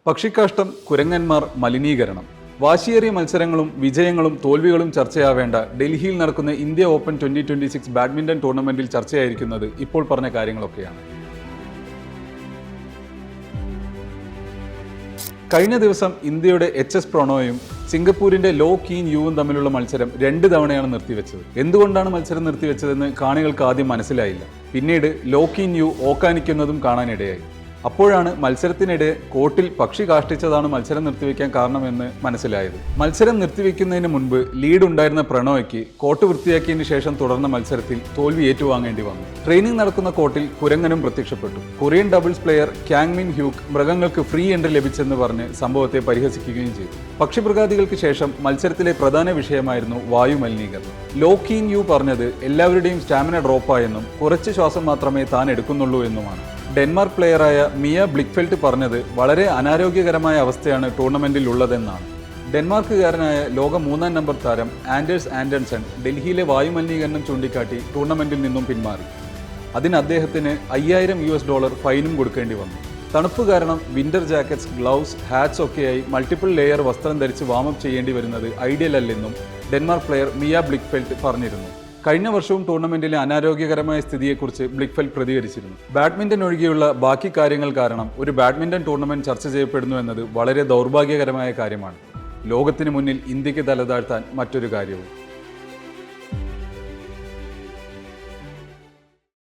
പക്ഷിക്കാഷ്ടം, കുരങ്ങന്മാർ, മലിനീകരണം. വാശിയേറിയ മത്സരങ്ങളും വിജയങ്ങളും തോൽവികളും ചർച്ചയാവേണ്ട ഡൽഹിയിൽ നടക്കുന്ന ഇന്ത്യ ഓപ്പൺ 2026 ബാഡ്മിന്റൺ ടൂർണമെന്റിൽ ചർച്ചയായിരിക്കുന്നത് ഇപ്പോൾ പറഞ്ഞ കാര്യങ്ങളൊക്കെയാണ്. കഴിഞ്ഞ ദിവസം ഇന്ത്യയുടെ HS പ്രണോയും സിംഗപ്പൂരിന്റെ ലോ കീൻ യുവും തമ്മിലുള്ള മത്സരം 2 തവണയാണ് നിർത്തിവെച്ചത്. എന്തുകൊണ്ടാണ് മത്സരം നിർത്തിവെച്ചതെന്ന് കാണികൾക്ക് ആദ്യം മനസ്സിലായില്ല. പിന്നീട് ലോ കീൻ യു ഓക്കാനിക്കുന്നതും കാണാനിടയായി. അപ്പോഴാണ് മത്സരത്തിനിടെ കോർട്ടിൽ പക്ഷി കാഷ്ടിച്ചതാണ് മത്സരം നിർത്തിവെക്കാൻ കാരണമെന്ന് മനസ്സിലായത്. മത്സരം നിർത്തിവെക്കുന്നതിന് മുൻപ് ലീഡ് ഉണ്ടായിരുന്ന പ്രണോയ്ക്ക് കോർട്ട് വൃത്തിയാക്കിയതിനു ശേഷം തുടർന്ന മത്സരത്തിൽ തോൽവി ഏറ്റുവാങ്ങേണ്ടി വന്നു. ട്രെയിനിങ് നടക്കുന്ന കോർട്ടിൽ കുരങ്ങനും പ്രത്യക്ഷപ്പെട്ടു. കൊറിയൻ ഡബിൾസ് പ്ലെയർ ക്യാങ് മിൻ ഹ്യൂക്ക് മൃഗങ്ങൾക്ക് ഫ്രീ എൻട്രി ലഭിച്ചെന്ന് പറഞ്ഞ് സംഭവത്തെ പരിഹസിക്കുകയും ചെയ്തു. പക്ഷിമൃഗാദികൾക്ക് ശേഷം മത്സരത്തിലെ പ്രധാന വിഷയമായിരുന്നു വായു മലിനീകരണം. ലോ കീൻ യു പറഞ്ഞത് എല്ലാവരുടെയും സ്റ്റാമിന ഡ്രോപ്പായെന്നും കുറച്ച് ശ്വാസം മാത്രമേ താൻ എടുക്കുന്നുള്ളൂ എന്നുമാണ്. ഡെൻമാർക്ക് പ്ലെയറായ മിയ ബ്ലിക്ഫെൽറ്റ് പറഞ്ഞത് വളരെ അനാരോഗ്യകരമായ അവസ്ഥയാണ് ടൂർണമെന്റിൽ ഉള്ളതെന്നാണ്. ഡെൻമാർക്കുകാരനായ ലോക 3-ാം നമ്പർ താരം ആൻഡേഴ്സ് ആൻഡൻസൺ ഡൽഹിയിലെ വായുമലിനീകരണം ചൂണ്ടിക്കാട്ടി ടൂർണമെന്റിൽ നിന്നും പിന്മാറി. അതിന് അദ്ദേഹത്തിന് $5000 ഫൈനും കൊടുക്കേണ്ടി വന്നു. തണുപ്പ് കാരണം വിന്റർ ജാക്കറ്റ്സ്, ഗ്ലൗസ്, ഹാറ്റ്സ് ഒക്കെയായി മൾട്ടിപ്പിൾ ലെയർ വസ്ത്രം ധരിച്ച് വാമപ്പ് ചെയ്യേണ്ടി വരുന്നത് ഐഡിയൽ അല്ലെന്നും ഡെൻമാർക്ക് പ്ലെയർ മിയ ബ്ലിക്ഫെൽറ്റ് പറഞ്ഞിരുന്നു. കഴിഞ്ഞ വർഷവും ടൂർണമെന്റിലെ അനാരോഗ്യകരമായ സ്ഥിതിയെക്കുറിച്ച് ബ്ലിക്ഫെൽറ്റ് പ്രതികരിച്ചിരുന്നു. ബാഡ്മിന്റൺ ഒഴികെയുള്ള ബാക്കി കാര്യങ്ങൾ കാരണം ഒരു ബാഡ്മിന്റൺ ടൂർണമെന്റ് ചർച്ച ചെയ്യപ്പെടുന്നു എന്നത് വളരെ ദൗർഭാഗ്യകരമായ കാര്യമാണ്. ലോകത്തിന് മുന്നിൽ ഇന്ത്യക്ക് തലതാഴ്ത്താൻ മറ്റൊരു കാര്യവും.